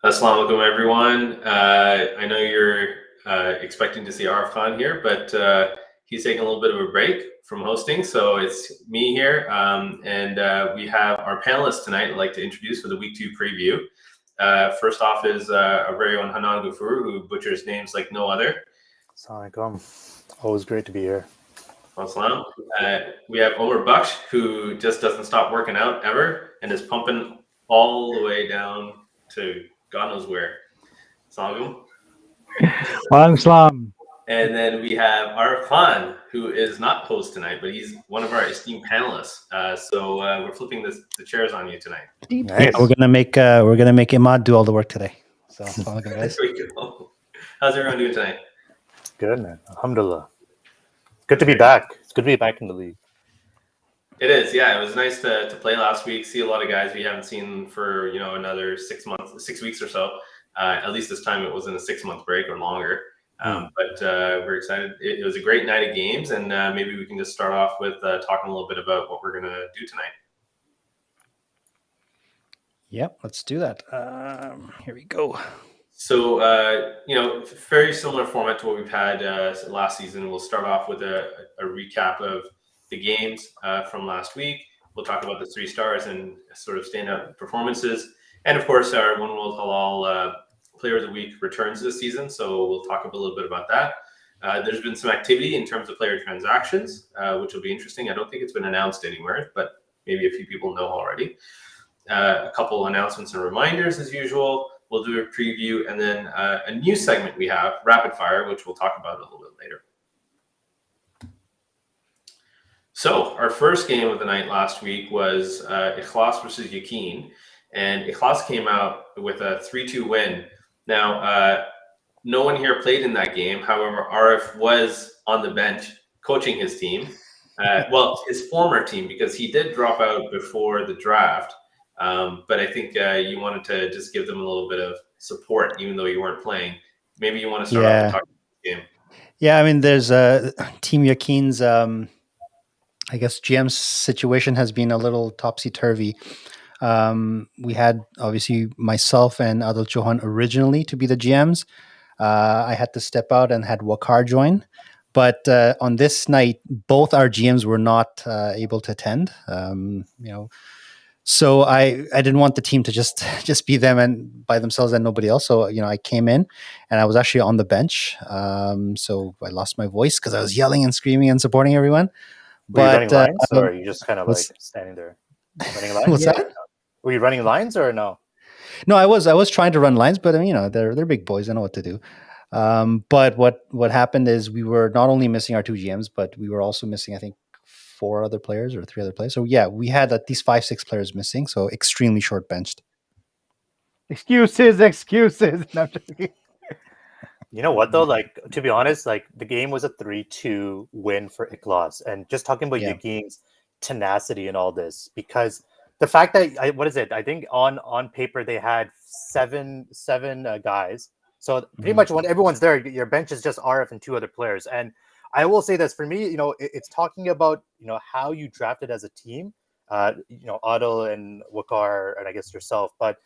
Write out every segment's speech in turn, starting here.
Assalamu alaikum, everyone. I know you're expecting to see Arif Khan here, but he's taking a little bit of a break from hosting, so it's me here. And we have our panelists tonight I'd like to introduce for the Week 2 preview. First off is our very own HANNAN, who butchers names like no other. Assalamu alaikum. Always great to be here. Assalam. We have Omar Baksh, who just doesn't stop working out ever and is pumping all the way down to God knows where. Assalamu alaikum. And then we have Arif Khan, who is not host tonight, but he's one of our esteemed panelists. So we're flipping the chairs on you tonight. Nice. Yeah, we're gonna make Imad do all the work today. So guys. There we go. How's everyone doing tonight? Good, man. Alhamdulillah. Good to be back. It's good to be back in the league. It is, yeah. It was nice to play last week. See a lot of guys we haven't seen for another 6 weeks or so. At least this time it wasn't a 6-month break or longer. But we're excited. It was a great night of games, and maybe we can just start off with talking a little bit about what we're gonna do tonight. Yep, let's do that. Here we go. So, very similar format to what we've had last season. We'll start off with a recap of the games from last week. We'll talk about the 3 stars and sort of standout performances. And of course, our One World Halal Player of the Week returns this season. So we'll talk a little bit about that. There's been some activity in terms of player transactions, which will be interesting. I don't think it's been announced anywhere, but maybe a few people know already. A couple announcements and reminders as usual. We'll do a preview, and then a new segment we have, Rapid Fire, which we'll talk about a little bit later. So our first game of the night last week was Ikhlas versus Yaqeen, and Ikhlas came out with a 3-2 win. Now, no one here played in that game. However, Arif was on the bench coaching his team. Well, his former team, because he did drop out before the draft. But I think you wanted to just give them a little bit of support, even though you weren't playing. Maybe you want to start off and talk about the game. Yeah, I mean, there's Team Yaqeen's, I guess, GM's situation has been a little topsy-turvy. We had, obviously, myself and ADIL Chauhan originally to be the GMs. I had to step out and had Waqar join. But on this night, both our GMs were not able to attend, So I didn't want the team to just be them and by themselves and nobody else. So, I came in and I was actually on the bench. So I lost my voice because I was yelling and screaming and supporting everyone. Were you running lines, or are you just kind of like standing there? Running lines? What's that? Were you running lines or no? No, I was trying to run lines, but they're big boys. I know what to do. But what happened is we were not only missing our 2 GMs, but we were also missing, I think, 4 other players or 3 other players. So yeah, we had at least 5-6 players missing. So extremely short benched. Excuses. No, you know what though? Like, to be honest, like the game was a 3-2 win for Ikhlas, and just talking about Yaqeen's tenacity and all this, because the fact that what is it? I think on paper they had seven guys. So pretty much when everyone's there, your bench is just Arif and 2 other players. And I will say this, for me, it's talking about, how you drafted as a team, Adil and Waqar, and I guess yourself, but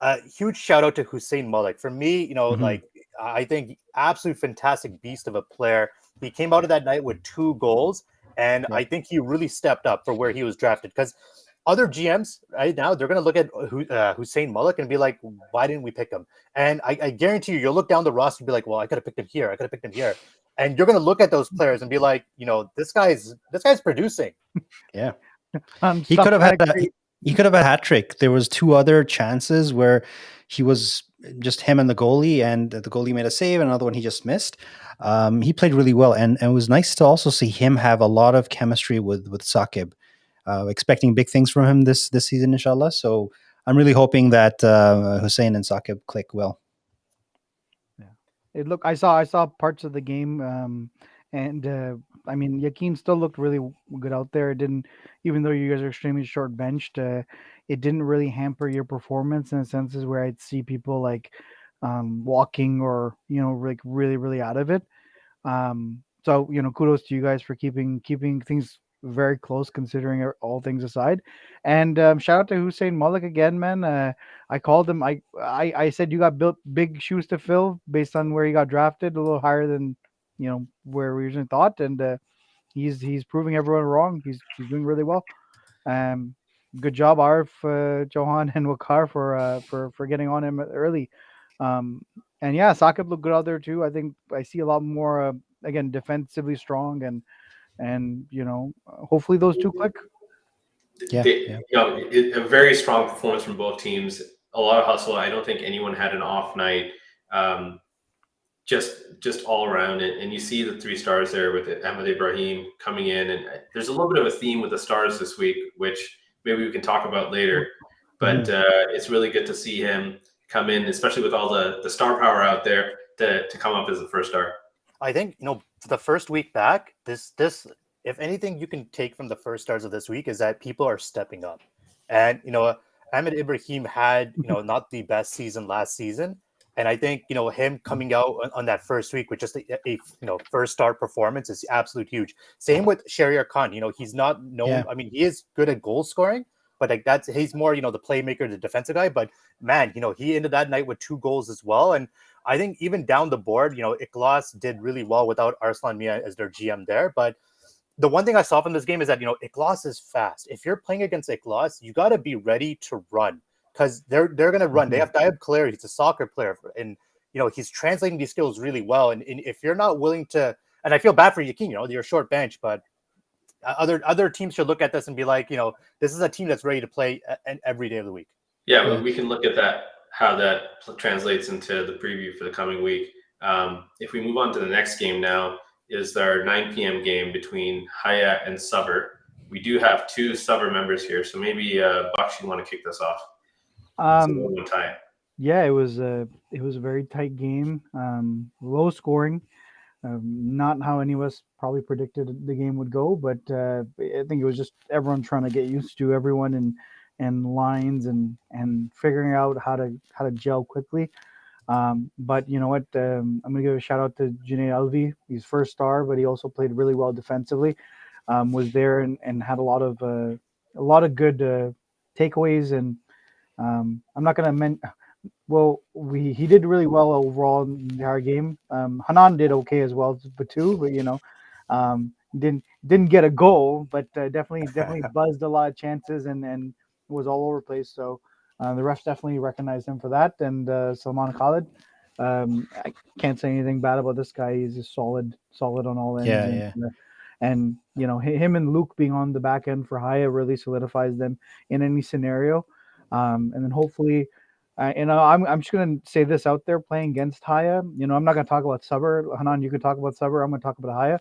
a huge shout out to HUSAIN MALIK. For me, like, I think absolute fantastic beast of a player. He came out of that night with 2 goals, and I think he really stepped up for where he was drafted, because other GMs right now, they're going to look at HUSAIN MALIK and be like, why didn't we pick him? And I guarantee you'll look down the roster and be like, well, I could have picked him here. I could have picked him here. And you're going to look at those players and be like, this guy's producing. Yeah. He could have had a hat trick. There was 2 other chances where he was just him and the goalie, and the goalie made a save, and another one he just missed. He played really well, and it was nice to also see him have a lot of chemistry with Saqib. Expecting big things from him this season, inshallah. So I'm really hoping that HUSAIN and Saqib click well. Yeah. Look, I saw parts of the game, And I mean, Yakin still looked really good out there. It didn't, even though you guys are extremely short benched, it didn't really hamper your performance in senses where I'd see people like walking or like really really out of it. So kudos to you guys for keeping things very close, considering all things aside. And shout out to Hussein Malik again, man. I called him. I said you got built big shoes to fill based on where he got drafted, a little higher than where we originally thought, and he's proving everyone wrong. He's doing really well. Um, Good job, Arif, Johan, and Wakar for getting on him early. Um, and yeah, Sakib looked good out there too. I think I see a lot more again defensively strong, and hopefully those two click. Yeah, a very strong performance from both teams. A lot of hustle. I don't think anyone had an off night. Just all around it, and you see the 3 stars there with Ahmed Ibrahim coming in, and there's a little bit of a theme with the stars this week, which maybe we can talk about later. But it's really good to see him come in, especially with all the star power out there to come up as the first star. I think for the first week back, this if anything you can take from the first stars of this week is that people are stepping up, and Ahmed Ibrahim had not the best season last season. And I think him coming out on that first week with just a first star performance is absolutely huge. Same with Shahriar Khan. He's not known. Yeah. I mean, he is good at goal scoring, but like he's more the playmaker, the defensive guy. But man, he ended that night with 2 goals as well. And I think even down the board, Ikhlas did really well without Arslan Mia as their GM there. But the one thing I saw from this game is that Ikhlas is fast. If you're playing against Ikhlas, you got to be ready to run. Because they're going to run. They have Diab Clary. He's a soccer player. And, he's translating these skills really well. And if you're not willing to – and I feel bad for Yakin, you're a short bench. But other teams should look at this and be like, this is a team that's ready to play every day of the week. Yeah, we can look at that, how that translates into the preview for the coming week. If we move on to the next game now, is our 9 p.m. game between Haya and Sabr. We do have 2 Sabr members here. So maybe, Baksh, you want to kick this off? Yeah, it was a very tight game, low scoring, not how any of us probably predicted the game would go, but I think it was just everyone trying to get used to everyone and lines and figuring out how to gel quickly. But you know what? I'm gonna give a shout out to Junaid Alvi. He's first star, but he also played really well defensively. Was there and had a lot of good takeaways and. I'm not gonna he did really well overall in the entire game. Hannan did okay as well, but didn't get a goal, but definitely buzzed a lot of chances and was all over the place. So the refs definitely recognized him for that. And Salman Khalid, I can't say anything bad about this guy. He's just solid on all ends. And him and Luke being on the back end for Haya really solidifies them in any scenario. And then hopefully, I'm just gonna say this out there: playing against Haya, I'm not gonna talk about Sabr. Hannan, you can talk about Sabr. I'm gonna talk about Haya.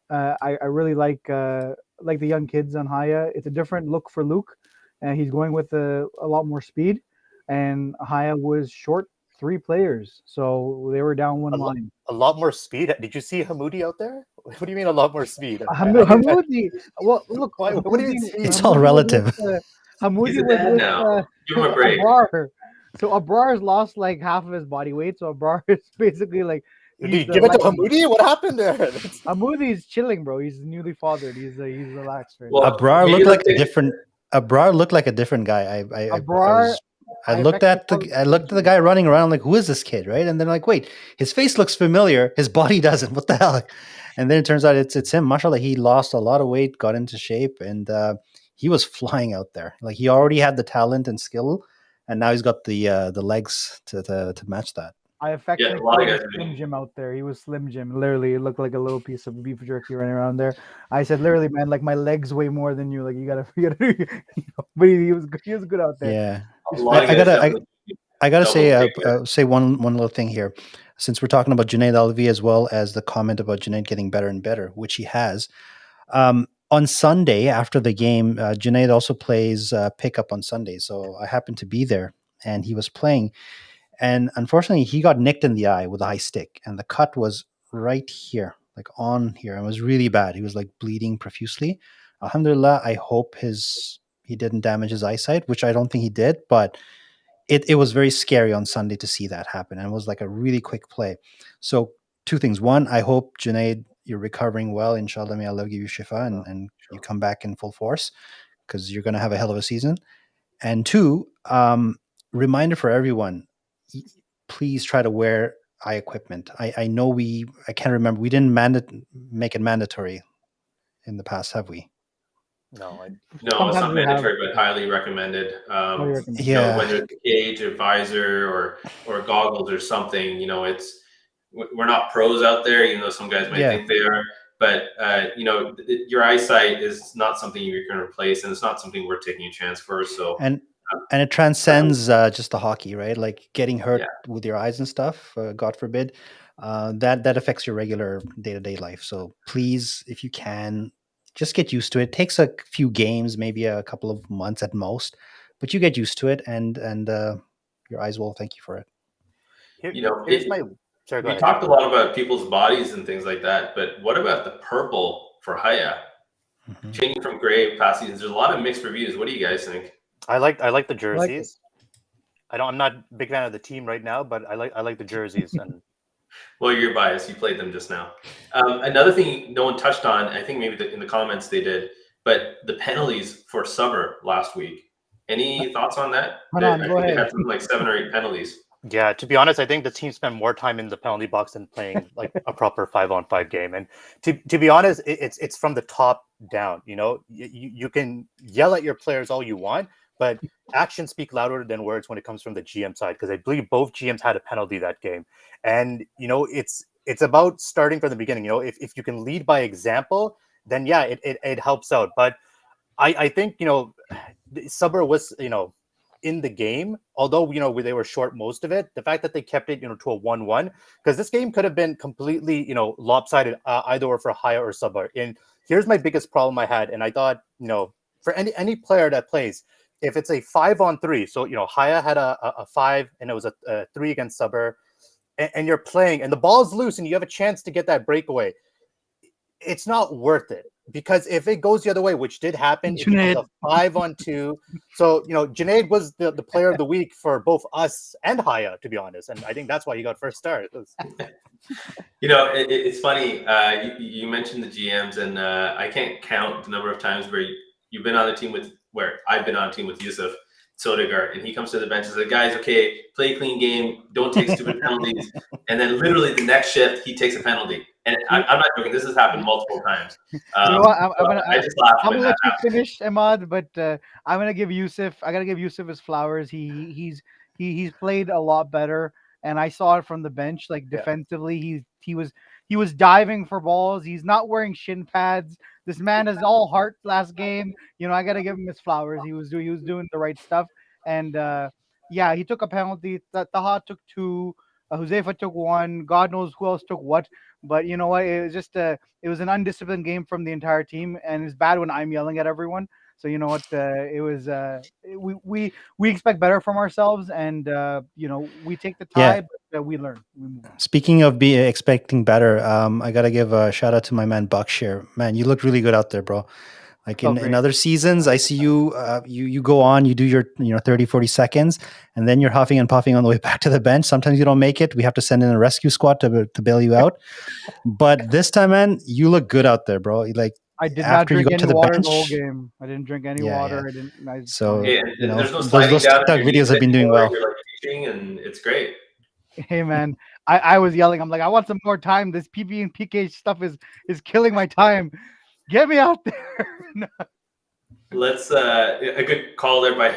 I really like the young kids on Haya. It's a different look for Luke, and he's going with a lot more speed. And Haya was short 3 players, so they were down one line. A lot more speed. Did you see Hamoudi out there? What do you mean a lot more speed? Hamoudi. Well, look. What do you mean? It's all relative. Hamoudi was with give him a break. Abrar. So Abrar's lost like half of his body weight. So Abrar is basically like. Did you give it to Hamoudi? What happened there? Hamoudi's chilling, bro. He's newly fathered. He's relaxed. Right? Well, Abrar looked like a different. Abrar looked like a different guy. I looked at the guy running around like, who is this kid, right? And then like, wait, his face looks familiar, his body doesn't. What the hell? And then it turns out it's him. Mashallah, he lost a lot of weight, got into shape, and he was flying out there. Like he already had the talent and skill, and now he's got the legs to match that. I affectionately called him Slim Jim out there. He was Slim Jim. Literally, it looked like a little piece of beef jerky running around there. I said, literally, man, like my legs weigh more than you. Like you gotta. But he was good out there. Yeah, I gotta say one little thing here, since we're talking about Junaid Alvi as well as the comment about Junaid getting better and better, which he has. On Sunday after the game, Junaid also plays pickup on Sunday, so I happened to be there, and he was playing. And unfortunately, he got nicked in the eye with a high stick, and the cut was right here. like on here, and was really bad. He was like bleeding profusely. Alhamdulillah, I hope he didn't damage his eyesight, which I don't think he did, but it was very scary on Sunday to see that happen. And it was like a really quick play. So two things. One, I hope Junaid, you're recovering well. Inshallah, may Allah give you shifa and you come back in full force, because you're going to have a hell of a season. And two, reminder for everyone, please try to wear eye equipment. I know I can't remember. We didn't make it mandatory in the past, have we? No, No, it's not mandatory, but highly recommended. You know, whether it's a cage, a visor, or goggles or something, you know, we're not pros out there, even though some guys might think they are. But you know, your eyesight is not something you're going to replace, and it's not something we're taking a chance for. So and it transcends just the hockey, right? Like getting hurt with your eyes and stuff, God forbid, that affects your regular day-to-day life. So please, if you can, just get used to it. It takes a few games, maybe a couple of months at most, but you get used to it, and your eyes will thank you for it. You know, we talked a lot about people's bodies and things like that, but what about the purple for Haya? Changing from gray past seasons, there's a lot of mixed reviews. What do you guys think? I like the jerseys. I'm not a big fan of the team right now, but I like the jerseys. And well, you're biased. You played them just now. Another thing no one touched on, I think maybe in the comments they did, but the penalties for Summer last week. Any thoughts on that? I think they had something like 7 or 8 penalties. Yeah, to be honest, I think the team spent more time in the penalty box than playing like a proper 5-on-5 game. And to be honest, it's from the top down. You know, you can yell at your players all you want, but actions speak louder than words when it comes from the GM side, because I believe both GMs had a penalty that game. And you know, it's about starting from the beginning. You know, if you can lead by example, then yeah, it helps out. But I think, you know, Subber was, you know, in the game, although, you know, they were short most of it, the fact that they kept it, you know, to a 1-1, because this game could have been completely, you know, lopsided either or for Haya or Subber. And here's my biggest problem I had, and I thought, you know, for any player that plays, if it's a 5-on-3, so, you know, Haya had a 5 and it was a 3 against Subber, and you're playing and the ball's loose and you have a chance to get that breakaway, it's not worth it. Because if it goes the other way, which did happen, it becomes a 5-on-2. So, you know, Junaid was the player of the week for both us and Haya, to be honest. And I think that's why he got first start. You know, it's funny. You mentioned the GMs, and I can't count the number of times where you've been on a team where I've been on a team with Yusuf Sodegar, and he comes to the bench and says, guys, okay, play a clean game, don't take stupid penalties. And then literally the next shift, he takes a penalty. And I'm not joking, this has happened multiple times. You know what? I'm gonna let you happens. finish, Ahmad, but I'm gonna give Yusuf. I gotta give Yusuf his flowers. He's played a lot better, and I saw it from the bench. Like defensively, he was diving for balls. He's not wearing shin pads. This man is all heart last game. You know, I gotta give him his flowers. He was doing the right stuff, and yeah, he took a penalty. Taha took 2. Huzaifa took 1. God knows who else took what. But you know what? It was just it was an undisciplined game from the entire team, and it's bad when I'm yelling at everyone. So you know what? It was we expect better from ourselves, and you know, we take the tie, but we learn. We move on. Speaking of expecting better, I gotta give a shout out to my man Buckshare. Man, you look really good out there, bro. Like in other seasons, I see you, you go on, you do your 30, 40 seconds, and then you're huffing and puffing on the way back to the bench. Sometimes you don't make it. We have to send in a rescue squad to bail you out. But this time, man, you look good out there, bro. Like I did not drink any water the whole game. I didn't drink any water. Yeah. So you know, there's no sliding those TikTok videos have been doing well. You're like teaching, and it's great. Hey man, I was yelling. I'm like, I want some more time. This PB and PK stuff is killing my time. Get me out there. Let's a good call there by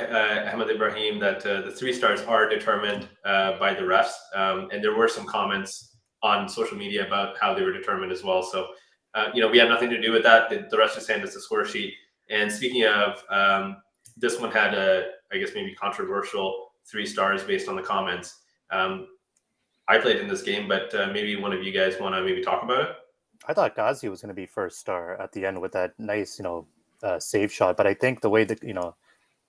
Ahmed Ibrahim that the 3 stars are determined by the refs, and there were some comments on social media about how they were determined as well. So you know, we have nothing to do with that. The refs just hand us a score sheet. And speaking of, this one had I guess maybe controversial 3 stars based on the comments. I played in this game, but maybe one of you guys want to maybe talk about it. I thought Ghazi was going to be first star at the end with that nice, you know, save shot. But I think the way that, you know,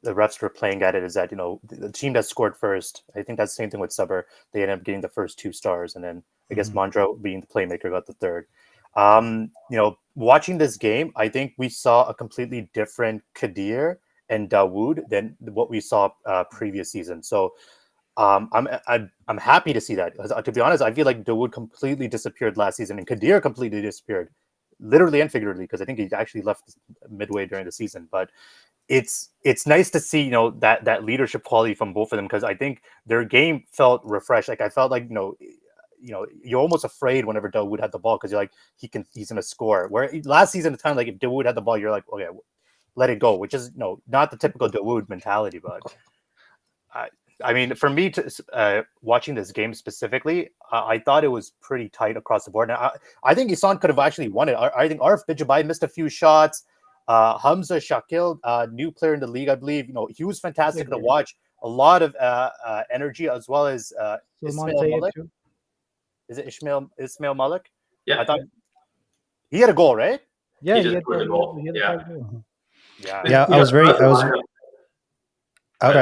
the refs were playing at it is that, you know, the team that scored first, I think that's the same thing with Subber. They ended up getting the first 2 stars. And then I guess Mondro, being the playmaker, got the 3rd. Watching this game, I think we saw a completely different Kadir and Dawood than what we saw previous season. So I'm happy to see that. To be honest, I feel like Dawood completely disappeared last season, and Kadir completely disappeared, literally and figuratively, because I think he actually left midway during the season. But it's nice to see that leadership quality from both of them, because I think their game felt refreshed. Like I felt like you're almost afraid whenever Dawood had the ball, because you're like he's gonna score. Where last season it's kind of like if Dawood had the ball, you're like, okay, let it go, which is not the typical Dawood mentality. But I mean, for me, watching this game specifically, I thought it was pretty tight across the board. And I think Isan could have actually won it. I think Arif Bijabai missed a few shots. Hamza Shakil, new player in the league, I believe. He was fantastic to watch. A lot of energy, as well as Ismail Malik. Is it Ismail Malik? Yeah. I thought he had a goal, right? Yeah, he just scored a goal. Yeah, I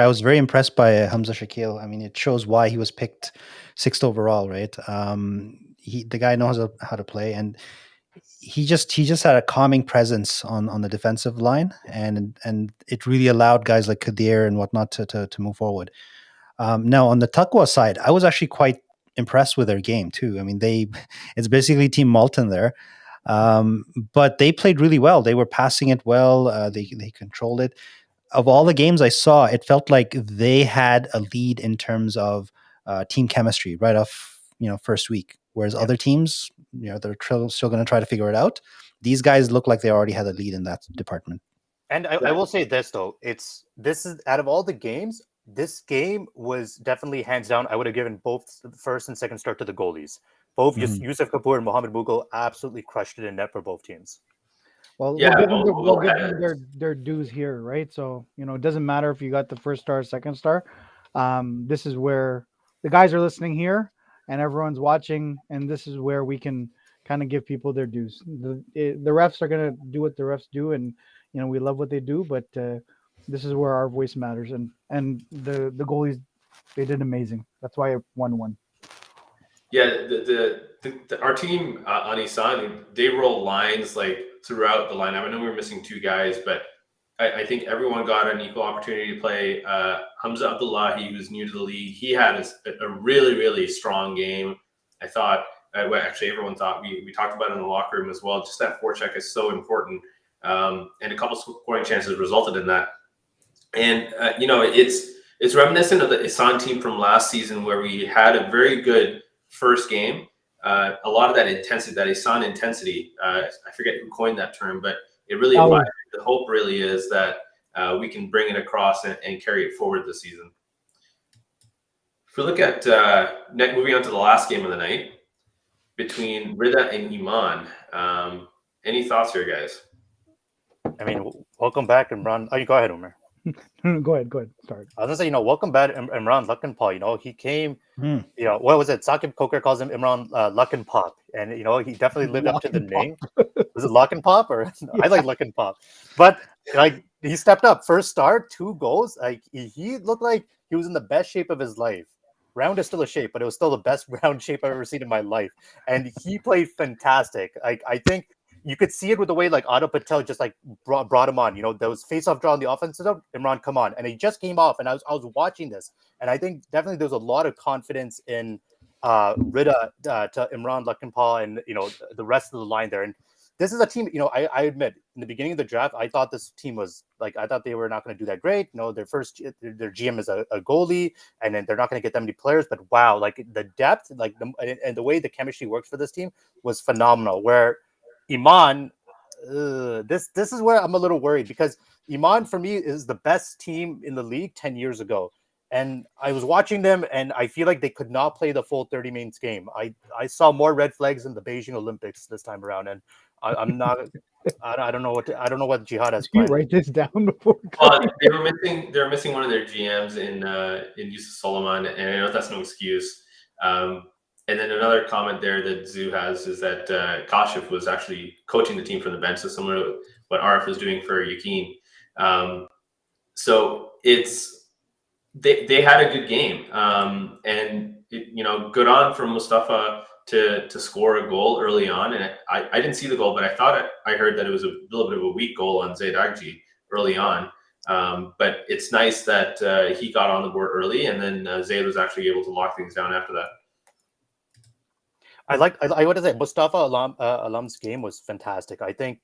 was very impressed by Hamza Shakil. I mean, it shows why he was picked 6th overall, right? The guy knows how to play, and he just had a calming presence on the defensive line, and it really allowed guys like Kadir and whatnot to move forward. Now on the Taqwa side, I was actually quite impressed with their game too. I mean, it's basically Team Malton there, but they played really well. They were passing it well. They controlled it. Of all the games I saw, it felt like they had a lead in terms of team chemistry right off first week. Whereas other teams, they're still going to try to figure it out. These guys look like they already had a lead in that department. And I will say this though, this is out of all the games, this game was definitely hands down. I would have given both the first and second start to the goalies. Both Yusuf Kapoor and Mohamed Mughal absolutely crushed it in net for both teams. Well, we'll give them their dues here, right? So, it doesn't matter if you got the first star or second star. This is where the guys are listening here and everyone's watching, and this is where we can kind of give people their dues. The refs are going to do what the refs do, and, we love what they do, but this is where our voice matters. And the goalies, they did amazing. That's why I won. Yeah, our team on Isan, they roll lines like throughout the lineup. I know we were missing 2 guys, but I think everyone got an equal opportunity to play. Hamza Abdullahi, who's new to the league, he had a really, really strong game. I thought, actually everyone thought, we talked about it in the locker room as well, just that forecheck is so important. And a couple scoring chances resulted in that. And, it's reminiscent of the Isan team from last season, where we had a very good first game. A lot of that intensity, that Isan intensity, I forget who coined that term, but it really applies. The hope really is that we can bring it across and carry it forward this season. If we look at moving on to the last game of the night between Rida and Iman, any thoughts here, guys? I mean, welcome back, Imran. Oh, you go ahead, Umar. Go ahead. Start. I was gonna say, welcome back, Imran Lucknpaw. He came. What was it? Saqib Coker calls him Imran Lucknpop, and he definitely lived up to the name. Was it Lucknpop or I like Lucknpop, but he stepped up. First start, 2 goals. Like he looked like he was in the best shape of his life. Round is still a shape, but it was still the best round shape I've ever seen in my life, and he played fantastic. I think you could see it with the way Adil Patel just brought him on. Those face-off draw on the offensive zone, Imran, come on. And he just came off, and I was watching this, and I think definitely there's a lot of confidence in Rida to Imran Lucknpaw and the rest of the line there. And this is a team, I admit, in the beginning of the draft, I thought this team was I thought they were not going to do that great. Their GM is a goalie, and then they're not going to get that many players. But wow, the depth, and the way the chemistry works for this team was phenomenal. Where Iman, this is where I'm a little worried, because Iman for me is the best team in the league 10 years ago. And I was watching them, and I feel like they could not play the full 30 minutes game. I saw more red flags in the Beijing Olympics this time around, and I'm not. I don't know what Jihad has planned. You write this down before. They were missing one of their GMs in Yusuf Solomon, and I know that's no excuse. And then another comment there that Zoo has is that Kashif was actually coaching the team from the bench, so similar to what Arif was doing for Yakin. So they had a good game, and good on from Mustafa to score a goal early on, and I didn't see the goal, but I heard that it was a little bit of a weak goal on Zaid Agji early on. But it's nice that he got on the board early, and then Zaid was actually able to lock things down after that. I want to say Mustafa Alam's game was fantastic. I think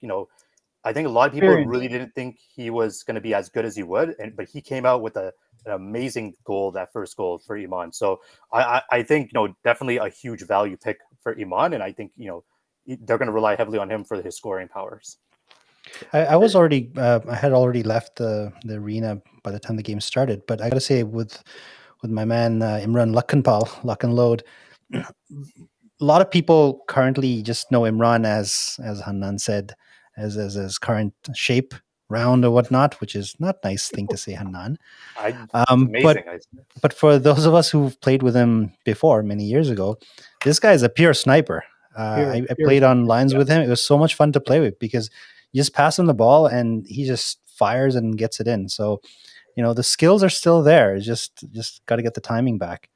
I think a lot of people really didn't think he was going to be as good as he would, but he came out with an amazing goal, that first goal for Iman. So I think definitely a huge value pick for Iman, and I think they're going to rely heavily on him for his scoring powers. I was already I had already left the arena by the time the game started, but I got to say with my man Imran Lock and Load. A lot of people currently just know Imran as Hannan said, as his current shape, round or whatnot, which is not a nice thing to say, Hannan. Amazing. But for those of us who've played with him before, many years ago, this guy is a pure sniper. I played on lines with him. It was so much fun to play with because you just pass him the ball and he just fires and gets it in. So, the skills are still there. It's just got to get the timing back.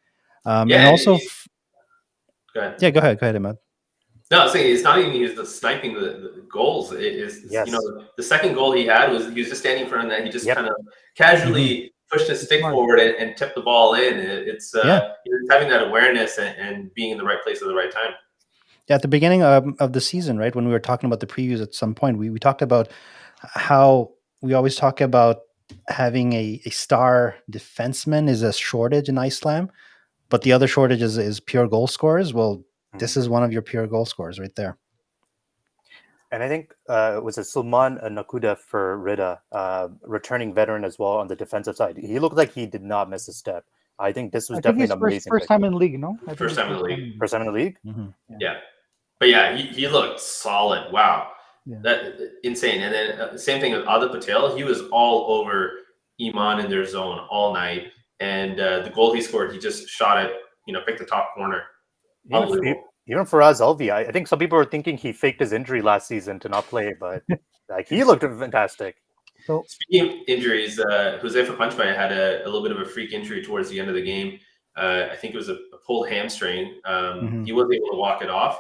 And also... Go ahead. Yeah, go ahead, Ahmad. No, I was saying it's not even he's the sniping the goals. It is the second goal he had was he was just standing in front of that. He just kind of casually pushed his stick forward and tipped the ball in. It's having that awareness and being in the right place at the right time. Yeah, at the beginning of the season, right, when we were talking about the previews at some point, we talked about how we always talk about having a star defenseman is a shortage in Islam. But the other shortage is pure goal scorers. Well, this is one of your pure goal scorers right there. And I think it was a Sulman Nakuda for Rida, returning veteran as well on the defensive side. He looked like he did not miss a step. I think this was definitely an amazing first time in the league, no? First time in the league. First time in the league? Mm-hmm. Yeah. But yeah, he looked solid. Wow. Yeah. That insane. And then same thing with ADIL PATEL. He was all over Iman in their zone all night. And the goal he scored, he just shot it, picked the top corner. Even Faraz Alvi, I think some people were thinking he faked his injury last season to not play, but he looked fantastic. So speaking of injuries, Josefa Punchby had a little bit of a freak injury towards the end of the game. I think it was a pulled hamstring. He was able to walk it off,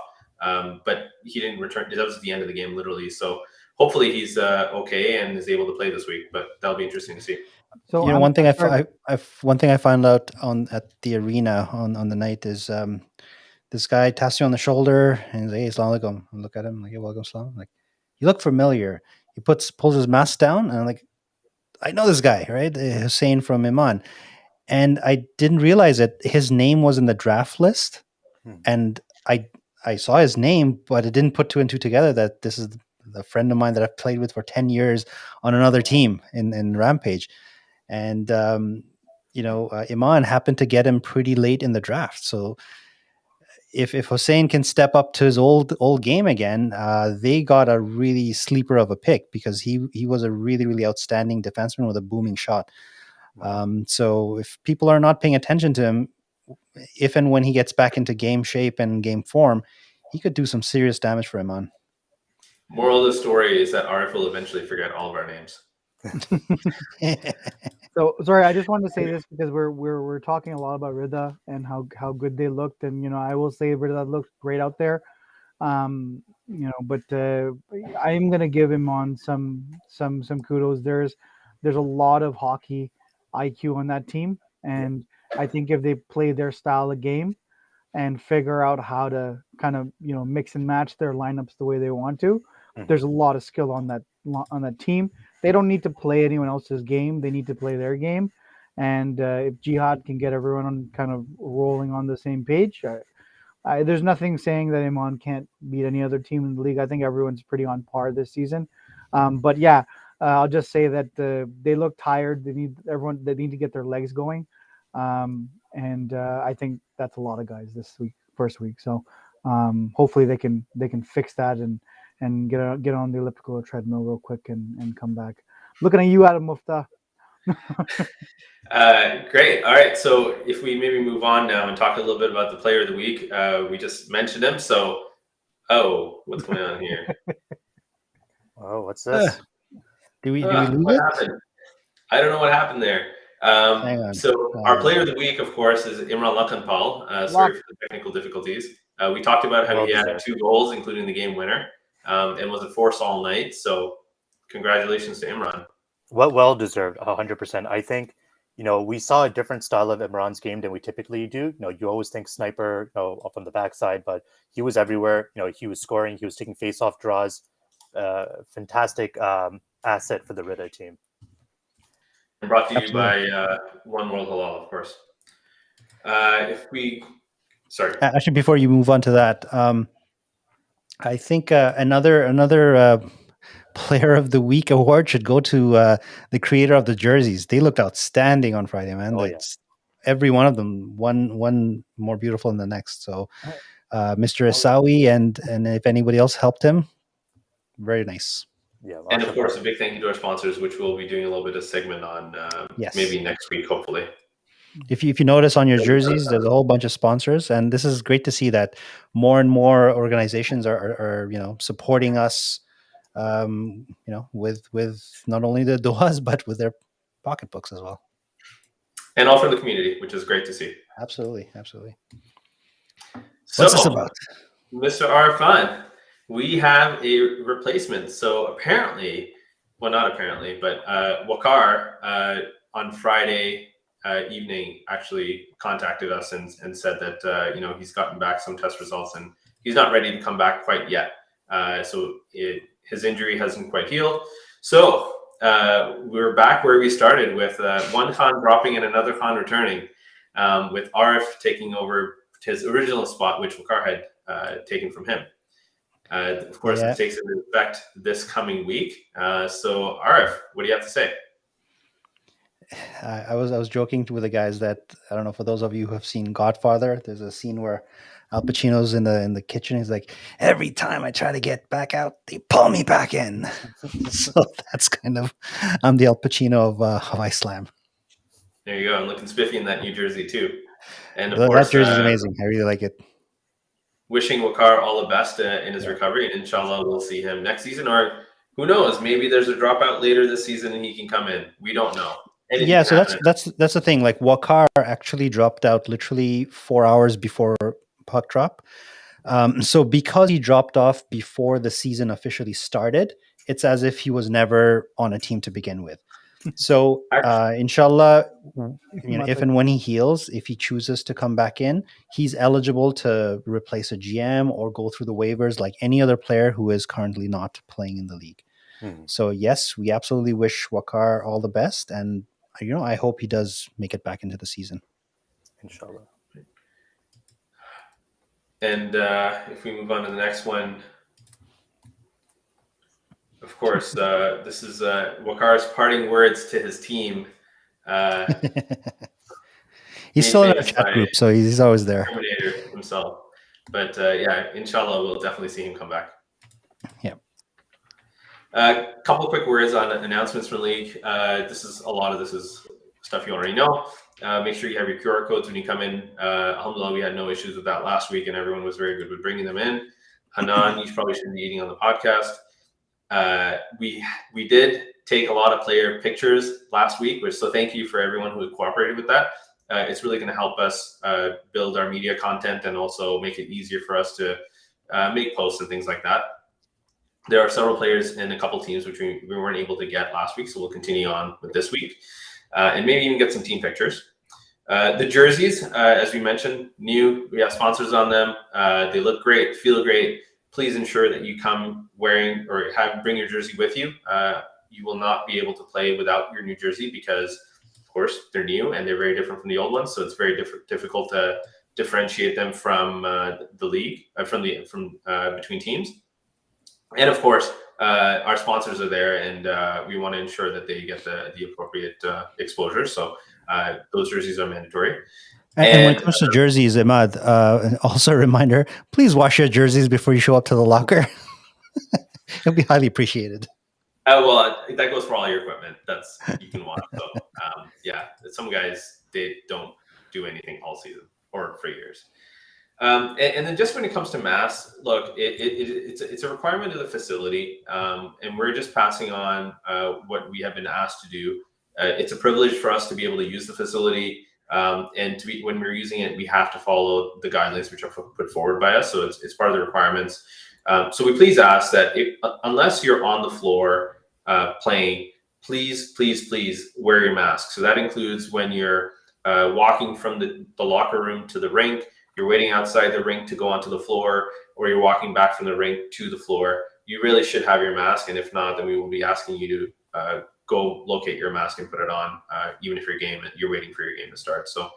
but he didn't return. That was at the end of the game, literally. So hopefully he's okay and is able to play this week. But that'll be interesting to see. So one thing I found out at the arena on the night is this guy taps you on the shoulder and he's like, "Hey, Assalamu alaikum." I look at him like, "Hey, welcome, salam." Like, you look familiar. He pulls his mask down and I'm like, I know this guy, right? HUSAIN from Iman. And I didn't realize that his name was in the draft list. And I saw his name, but it didn't put two and two together that this is a friend of mine that I've played with for 10 years on another team in Rampage. And, Iman happened to get him pretty late in the draft. So if HUSAIN can step up to his old game again, they got a really sleeper of a pick because he was a really, really outstanding defenseman with a booming shot. Wow. So if people are not paying attention to him, if and when he gets back into game shape and game form, he could do some serious damage for Iman. Moral of the story is that Arif will eventually forget all of our names. So sorry, I just wanted to say this because we're talking a lot about Rida and how good they looked, and I will say Rida looked great out there, but I'm gonna give him on some kudos. There's a lot of hockey IQ on that team, and I think if they play their style of game and figure out how to kind of mix and match their lineups the way they want to, there's a lot of skill on that team. They don't need to play anyone else's game. They need to play their game. And if Jihad can get everyone on kind of rolling on the same page, there's nothing saying that Iman can't beat any other team in the league. I think everyone's pretty on par this season. But yeah, I'll just say that they look tired. They need to get their legs going. And I think that's a lot of guys this week, first week. So hopefully they can fix that and get on the elliptical treadmill real quick and come back. Looking at you, Adam Mufta. Great. All right. So if we maybe move on now and talk a little bit about the player of the week, we just mentioned him. So, what's going on here? Oh, what's this? Do we lose it? Happened? I don't know what happened there. So our player of the week, of course, is Imran Lakanpal. Sorry for the technical difficulties. We talked about how Well he had deserved. 2 goals, including the game winner, and was a force all night. So congratulations to Imran. Well deserved, 100%. I think, we saw a different style of Imran's game than we typically do. You always think sniper, up on the backside, but he was everywhere. He was scoring, he was taking face-off draws. Fantastic asset for the Rida team. And brought to you Absolutely. by One World Halal, of course. Sorry. Actually, before you move on to that, I think another Player of the Week award should go to the creator of the jerseys. They looked outstanding on Friday, man. Oh, yeah. Every one of them, one more beautiful than the next. So, Mr. Asawi and if anybody else helped him, very nice. Yeah, And of course, a big thank you to our sponsors, which we'll be doing a little bit of segment on Yes. maybe next week, hopefully. If you notice on your jerseys, there's a whole bunch of sponsors, and this is great to see that more and more organizations are supporting us, with not only the Dohas but with their pocketbooks as well. And all for the community, which is great to see. Absolutely, absolutely. So, What's this about? Mr. Arfan, we have a replacement. So apparently, well, not apparently, but Waqar on Friday evening actually contacted us and said that he's gotten back some test results and he's not ready to come back quite yet. His injury hasn't quite healed. So we're back where we started with one Khan dropping and another Khan returning, with Arif taking over his original spot, which Waqar had taken from him. Of course, it takes into effect this coming week. So Arif, what do you have to say? I was joking with the guys that, I don't know, for those of you who have seen Godfather, there's a scene where Al Pacino's in the kitchen. He's like, every time I try to get back out, they pull me back in. So that's kind of, I'm the Al Pacino of Islam. There you go. I'm looking spiffy in that new jersey too. And of That course, jersey is amazing. I really like it. Wishing Waqar all the best in his recovery, and inshallah we'll see him next season, or who knows, maybe there's a dropout later this season and he can come in. We don't know. Yeah, so that's the thing. Like, Waqar actually dropped out literally 4 hours before puck drop. So because he dropped off before the season officially started, it's as if he was never on a team to begin with. So inshallah, if and when he heals, if he chooses to come back in, he's eligible to replace a GM or go through the waivers like any other player who is currently not playing in the league. So yes, we absolutely wish Waqar all the best, and I hope he does make it back into the season. Inshallah. And if we move on to the next one, of course, this is Waqar's parting words to his team. He's still in our chat group, so he's always there. Terminator himself. But yeah, inshallah, we'll definitely see him come back. Yeah. A couple of quick words on announcements from the league. A lot of this is stuff you already know. Make sure you have your QR codes when you come in. Alhamdulillah, we had no issues with that last week, and everyone was very good with bringing them in. Hannan, you probably shouldn't be eating on the podcast. We did take a lot of player pictures last week, so thank you for everyone who cooperated with that. It's really going to help us build our media content and also make it easier for us to make posts and things like that. There are several players in a couple teams which we weren't able to get last week, so we'll continue on with this week and maybe even get some team pictures. The jerseys, as we mentioned, new. We have sponsors on them. They look great, feel great. Please ensure that you come wearing or bring your jersey with you. You will not be able to play without your new jersey because, of course, they're new and they're very different from the old ones. So it's very difficult to differentiate them from the league, between teams. And of course, our sponsors are there, and we want to ensure that they get the appropriate exposure. So those jerseys are mandatory. And when it comes to jerseys, Imad, also a reminder, please wash your jerseys before you show up to the locker. It'll be highly appreciated. Well, that goes for all your equipment. You can wash. So yeah, some guys, they don't do anything all season or for years. And then just when it comes to masks, look, it's a requirement of the facility, and we're just passing on what we have been asked to do. It's a privilege for us to be able to use the facility. And when we're using it, we have to follow the guidelines which are put forward by us. So it's part of the requirements. So we please ask that unless you're on the floor playing, please wear your mask. So that includes when you're walking from the locker room to the rink, you're waiting outside the rink to go onto the floor, or you're walking back from the rink to the floor. You really should have your mask, and if not, then we will be asking you to go locate your mask and put it on, even if you're waiting for your game to start. So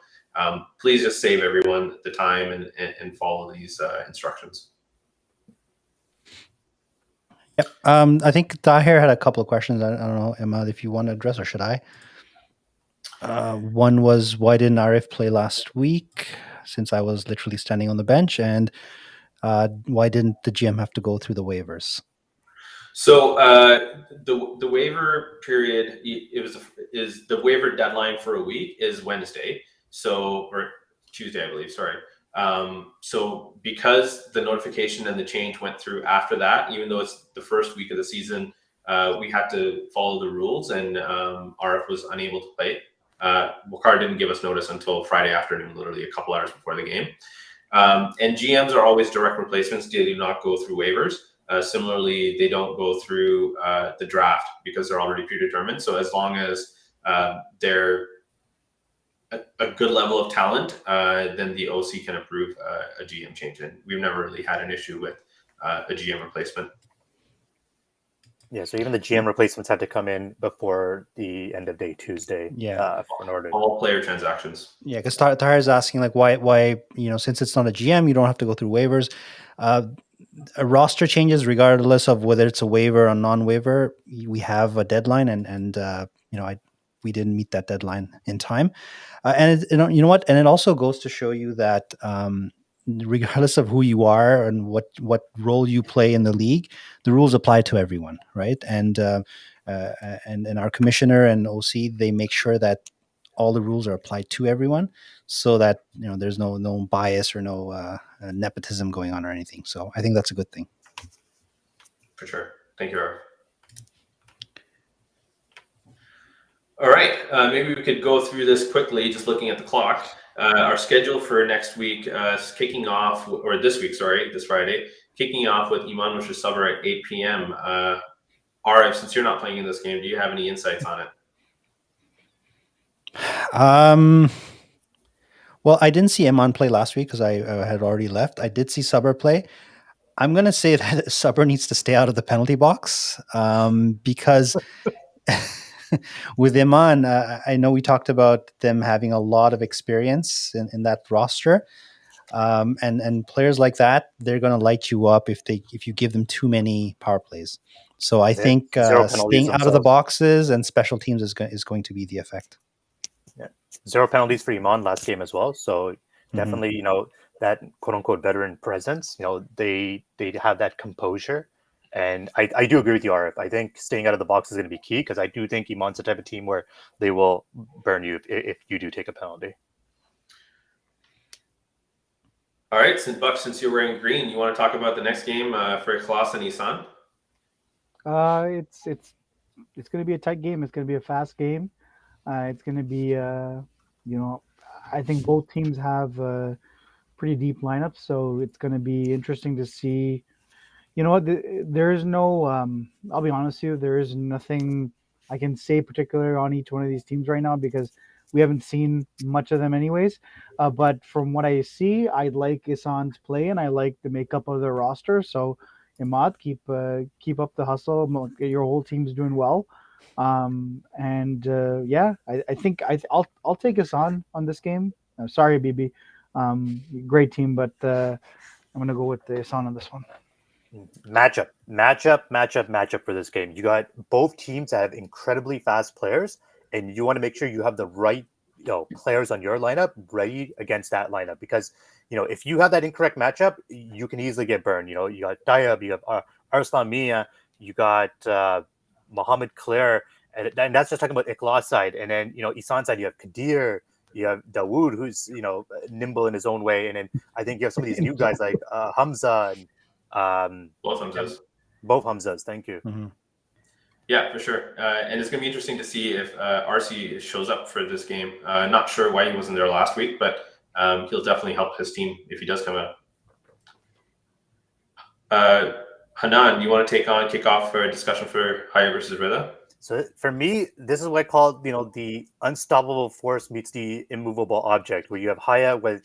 please just save everyone the time and follow these instructions. Yep. I think Tahir had a couple of questions. I don't know, Emma, if you want to address, or should I? One was, why didn't Arif play last week, since I was literally standing on the bench? And why didn't the GM have to go through the waivers? So the waiver period is the waiver deadline for a week is Wednesday, or Tuesday, I believe. Sorry. So because the notification and the change went through after that, even though it's the first week of the season, we had to follow the rules, and RF was unable to play. Wakar didn't give us notice until Friday afternoon, literally a couple hours before the game. And GMs are always direct replacements. They do not go through waivers. Similarly, they don't go through the draft because they're already predetermined. So as long as they're a good level of talent, then the OC can approve a GM change. And we've never really had an issue with a GM replacement. Yeah, so even the GM replacements had to come in before the end of day Tuesday. Yeah, for an order. All player transactions. Yeah, because Tahir is asking, like, why since it's not a GM, you don't have to go through waivers. Roster changes, regardless of whether it's a waiver or non-waiver, we have a deadline, and we didn't meet that deadline in time. And you know what? And it also goes to show you that regardless of who you are and what role you play in the league, the rules apply to everyone, right? And our commissioner and OC, they make sure that all the rules are applied to everyone, so that there's no bias or no nepotism going on or anything. So I think that's a good thing. For sure. Thank you, Arif. All right, maybe we could go through this quickly, just looking at the clock. Our schedule for next week is kicking off, or this week, sorry, this Friday, kicking off with Iman versus Sabr at 8 p.m. Arif, since you're not playing in this game, do you have any insights on it? Well, I didn't see Iman play last week because I had already left. I did see Sabr play. I'm going to say that Sabr needs to stay out of the penalty box because with Iman, I know we talked about them having a lot of experience in that roster. And players like that, they're going to light you up if you give them too many power plays. So I think staying out of the boxes and special teams is going to be the effect. Yeah, 0 penalties for Iman last game as well. So definitely, that quote unquote veteran presence. They have that composure. And I do agree with you, Arif. I think staying out of the box is going to be key, because I do think Iman's the type of team where they will burn you if you do take a penalty. All right, since you're wearing green, you want to talk about the next game for Ikhlas and Isan? It's going to be a tight game. It's going to be a fast game. It's going to be I think both teams have pretty deep lineups, so it's going to be interesting to see. You know what? There is no. I'll be honest with you. There is nothing I can say particular on each one of these teams right now, because we haven't seen much of them anyways. But from what I see, I like Isan to play, and I like the makeup of their roster. So, Imad, keep up the hustle. Your whole team's doing well. I think I'll take Isan on this game. Sorry, BB. Great team, but I'm gonna go with the Isan on this one. Matchup for this game. You got both teams that have incredibly fast players, and you want to make sure you have the right players on your lineup ready against that lineup, because if you have that incorrect matchup, you can easily get burned. You got Diab, you have Arslan Mia, you got Mohamed Claire, and that's just talking about Ikhlas side. And then Isan side, you have Kadir, you have Dawood, who's nimble in his own way, and then I think you have some of these new guys like Hamza and both Hamzas. Both Hamzas, thank you. Mm-hmm. Yeah, for sure. And it's going to be interesting to see if RC shows up for this game. Not sure why he wasn't there last week, but he'll definitely help his team if he does come out. Hannan, you want to kick off for a discussion for Haya versus Rida? So for me, this is what I call, the unstoppable force meets the immovable object, where you have Haya with,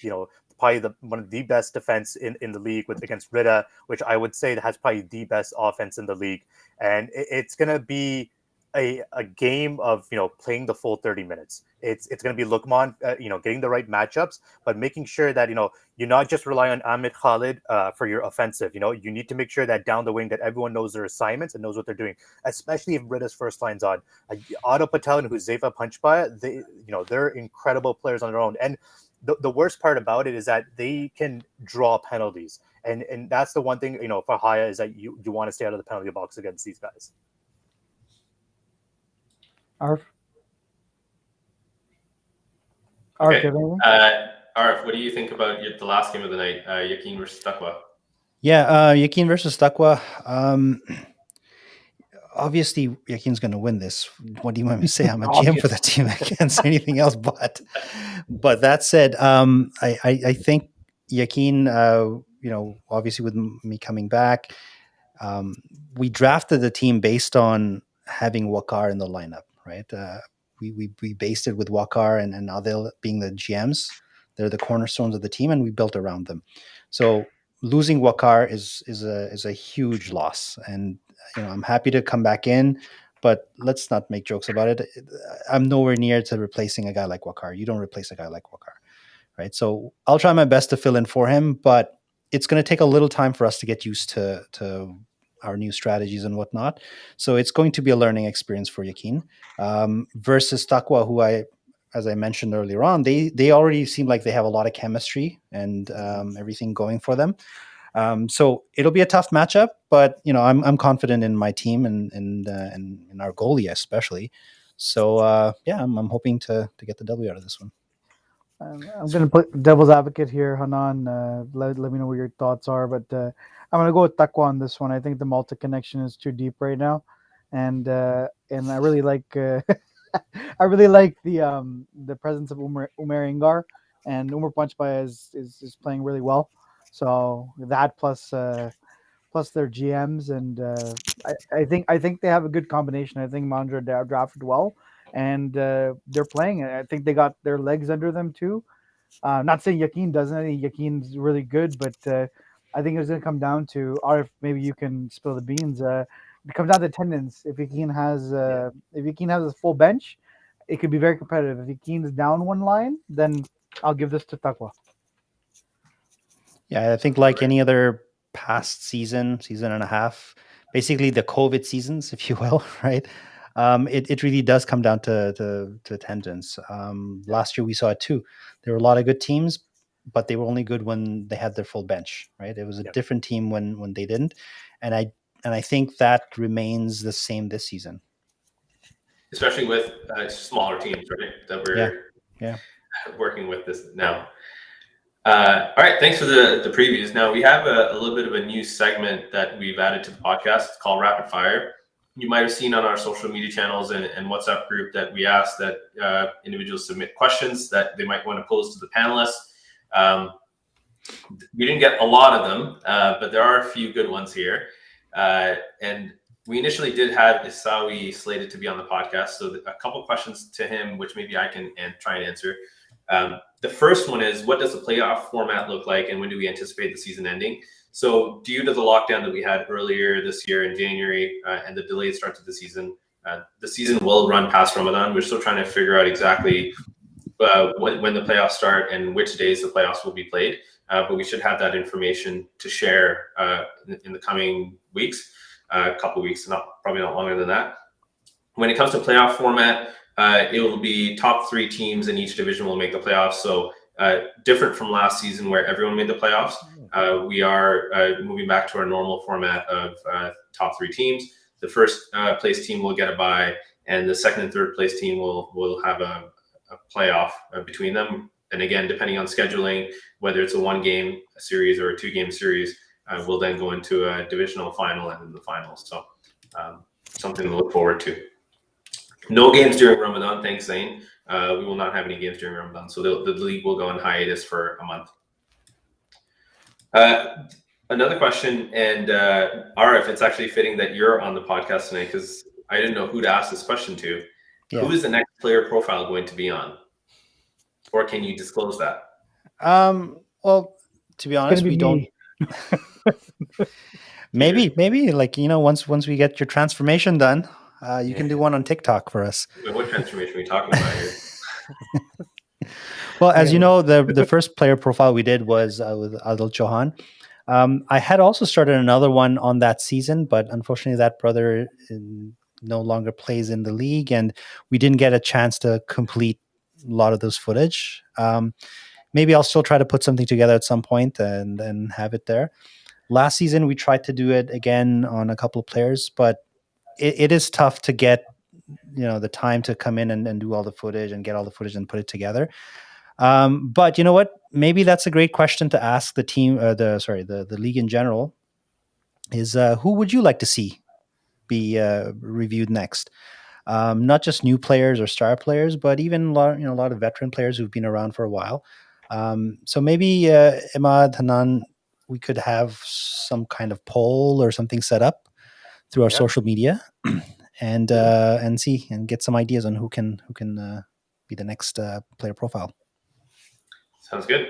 probably one of the best defense in the league against Rida, which I would say has probably the best offense in the league. And it's going to be a game of, playing the full 30 minutes. It's going to be Lukman, getting the right matchups, but making sure that, you're not just relying on Ahmed Khalid for your offensive. You need to make sure that down the wing that everyone knows their assignments and knows what they're doing, especially if Rida's first line's on. Adil Patel and Huzaifa Punchbaya, they're incredible players on their own. And the worst part about it is that they can draw penalties. And that's the one thing, for Haya, is that you want to stay out of the penalty box against these guys. Arf? Okay. Arf, what do you think about the last game of the night, Yakin versus Taqwa? Yeah, Yakin versus Taqwa. Obviously, Yakin's going to win this. What do you want me to say? I'm a GM for the team. I can't say anything else. But that said, I think Yakin, obviously with me coming back, we drafted the team based on having Waqar in the lineup, right? We based it with Waqar and Adil being the GMs. They're the cornerstones of the team, and we built around them. So losing Waqar is a huge loss, and I'm happy to come back in, but let's not make jokes about it. I'm nowhere near to replacing a guy like Waqar. You don't replace a guy like Waqar, right? So I'll try my best to fill in for him, but it's going to take a little time for us to get used to our new strategies and whatnot. So it's going to be a learning experience for Yakin versus Taqwa, who as I mentioned earlier on, they already seem like they have a lot of chemistry and everything going for them. So it'll be a tough matchup, but I'm confident in my team and in our goalie especially. So I'm hoping to get the W out of this one. I'm going to play devil's advocate here, Hannan. Let me know what your thoughts are, but I'm going to go with Taqwa on this one. I think the Malta connection is too deep right now, and I really like I really like the presence of Umar Ingar, and Umar Punchbaya is playing really well. So that plus their GMs, and I think they have a good combination. I think Mandra drafted well, and they're playing. I think they got their legs under them too. Not saying Yakin doesn't. I think Yakin's really good, but I think it's going to come down to, or if maybe you can spill the beans. It comes down to attendance. If Yakin has a full bench, it could be very competitive. If Yakin's down one line, then I'll give this to Taqwa. Yeah, I think like any other past season and a half, basically the COVID seasons, if you will, right? It really does come down to attendance. Last year we saw it too. There were a lot of good teams, but they were only good when they had their full bench, right? It was a different team when they didn't, and I think that remains the same this season, especially with smaller teams, right? That we're working with this now. All right, thanks for the previews. Now we have a little bit of a new segment that we've added to the podcast. It's called Rapid Fire. You might have seen on our social media channels and WhatsApp group that we asked that individuals submit questions that they might want to pose to the panelists. We didn't get a lot of them, but there are a few good ones here. And we initially did have Isawi slated to be on the podcast, so a couple questions to him, which maybe I can try and answer. The first one is, what does the playoff format look like, and when do we anticipate the season ending? So due to the lockdown that we had earlier this year in January and the delayed start to the season will run past Ramadan. We're still trying to figure out exactly when the playoffs start and which days the playoffs will be played. But we should have that information to share in the coming weeks, a couple weeks, probably not longer than that. When it comes to playoff format, it will be top 3 teams in each division will make the playoffs. So different from last season where everyone made the playoffs. We are moving back to our normal format of top 3 teams. The first place team will get a bye, and the second and third place team will have a playoff between them. And again, depending on scheduling, whether it's a 1-game series or a 2-game series, we'll then go into a divisional final and then the finals. So something to look forward to. No games during Ramadan, thanks, Zane. We will not have any games during Ramadan, so the league will go on hiatus for a month. Another question, and Arif, it's actually fitting that you're on the podcast tonight because I didn't know who to ask this question to. Yeah. Who is the next player profile going to be on? Or can you disclose that? Well, to be honest, we don't. maybe like, you know, once we get your transformation done, you can do one on TikTok for us. What transformation are we talking about here? Well, as you know, the first player profile we did was with Adil Chauhan. I had also started another one on that season, but unfortunately that brother no longer plays in the league, and we didn't get a chance to complete a lot of those footage. Maybe I'll still try to put something together at some point and have it there. Last season, we tried to do it again on a couple of players, but it is tough to get, you know, the time to come in and do all the footage and get all the footage and put it together. But you know what? Maybe that's a great question to ask the team, the league in general. Is who would you like to see be reviewed next? Not just new players or star players, but even a lot of veteran players who've been around for a while. So maybe Imad, Hannan, we could have some kind of poll or something set up through our social media, and see and get some ideas on who can be the next player profile. Sounds good.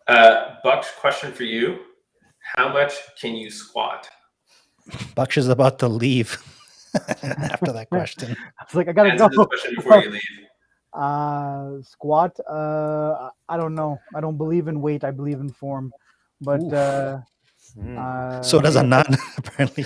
Buck's question for you: how much can you squat? Buck's is about to leave after that question. I was like, I gotta Answer go. this question before you leave. Squat. I don't know. I don't believe in weight. I believe in form. But so does Hannan, apparently.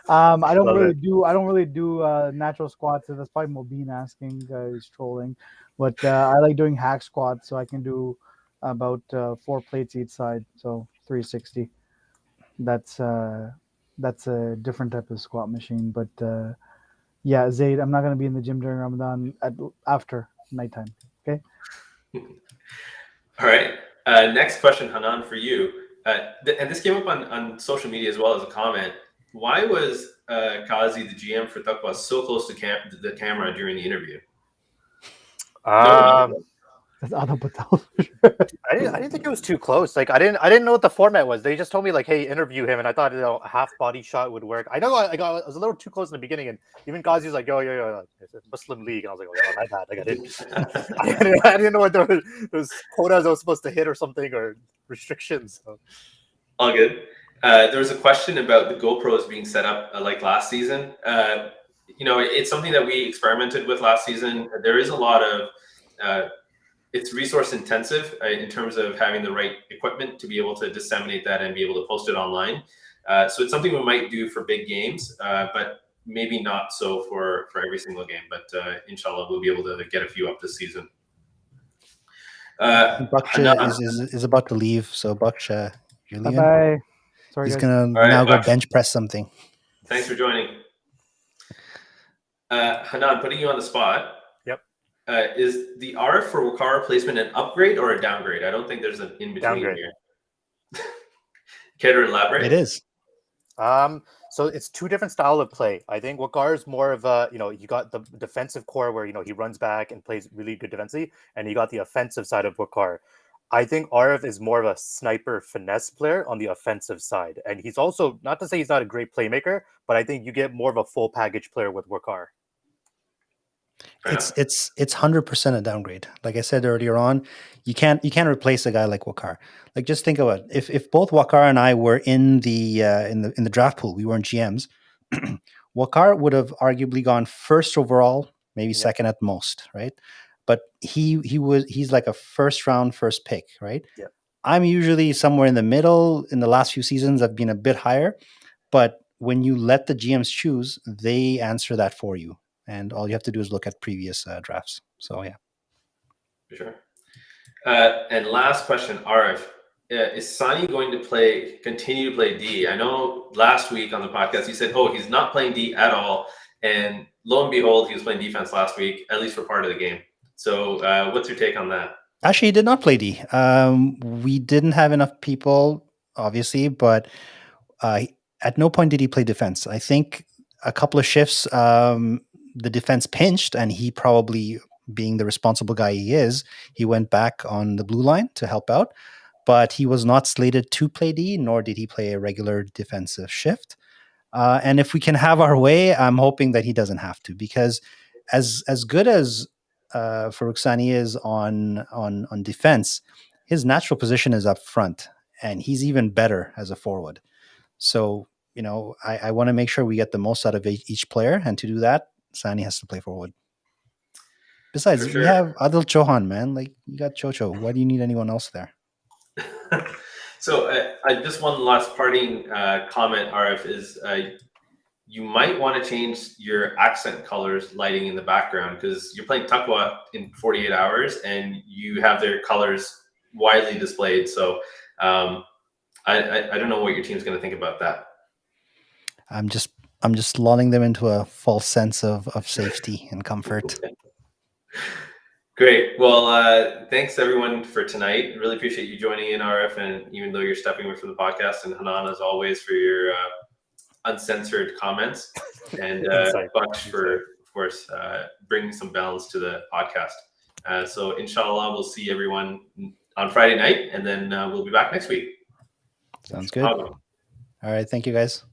I don't really do natural squats. So that's probably Mobeen asking. He's trolling, but I like doing hack squats, so I can do about 4 plates each side, so 360. That's a different type of squat machine. But yeah, Zaid, I'm not going to be in the gym during Ramadan after nighttime. Okay. All right. Next question, Hannan, for you. And this came up on social media as well as a comment. Why was Kazi, the GM for Taqwa, so close to the camera during the interview? That's Adil Patel. I didn't think it was too close. Like I didn't know what the format was. They just told me like, hey, interview him, and I thought, you know, a half body shot would work. I know I was a little too close in the beginning, and even Ghazi was like, yo, it's a Muslim league, and I was like, oh, my bad. Like I didn't know what those quotas I was supposed to hit or something, or restrictions. So. All good. There was a question about the GoPros being set up like last season. You know, it's something that we experimented with last season. There is a lot of it's resource intensive in terms of having the right equipment to be able to disseminate that and be able to post it online. So it's something we might do for big games, but maybe not so for every single game. But inshallah, we'll be able to get a few up this season. Baksha is about to leave, so Baksha, you're leaving. Bye. Sorry, he's guys. gonna now go bench press something. Thanks for joining. Hannan, putting you on the spot. Is the RF for Wakar replacement an upgrade or a downgrade? I don't think there's an in between here. Care to elaborate? It is. So it's 2 different styles of play. I think Wakar is more of a, you know, you got the defensive core where, you know, he runs back and plays really good defensively, and you got the offensive side of Wakar. I think Arif is more of a sniper finesse player on the offensive side, and he's also, not to say he's not a great playmaker, but I think you get more of a full package player with Wakar. It's 100% a downgrade. Like I said earlier on, you can't replace a guy like Wakar. Like, just think about it. If both Wakar and I were in the draft pool, we weren't GMs. Wakar would have arguably gone first overall, maybe second at most, right? But he's like a first round first pick, right? Yeah. I'm usually somewhere in the middle. In the last few seasons, I've been a bit higher, but when you let the GMs choose, they answer that for you. And all you have to do is look at previous drafts. So, yeah. For sure. And last question, Arif. Is Sani going to continue to play D? I know last week on the podcast, you said, he's not playing D at all. And lo and behold, he was playing defense last week, at least for part of the game. So what's your take on that? Actually, he did not play D. We didn't have enough people, obviously, but At no point did he play defense. I think a couple of shifts, the defense pinched, and he probably, being the responsible guy he is, he went back on the blue line to help out. But he was not slated to play D, nor did he play a regular defensive shift. And if we can have our way, I'm hoping that he doesn't have to, because as good as Farouk Sani is on defense, his natural position is up front, and he's even better as a forward. So, you know, I want to make sure we get the most out of each player, and to do that, Sani has to play forward. Besides, For sure. we have Adil Chauhan, man. Like, you got Chocho. Why do you need anyone else there? So I just one last parting comment, RF, is you might want to change your accent colors lighting in the background, because you're playing Takwa in 48 hours and you have their colors widely displayed. So I don't know what your team's going to think about that. I'm just lulling them into a false sense of safety and comfort. Great. Well, thanks everyone for tonight. Really appreciate you joining in, RF, and even though you're stepping away from the podcast, and Hannan, as always, for your uncensored comments, and Bucks for, of course, bringing some balance to the podcast. So inshallah, we'll see everyone on Friday night, and then we'll be back next week. Sounds good. All right. Thank you, guys.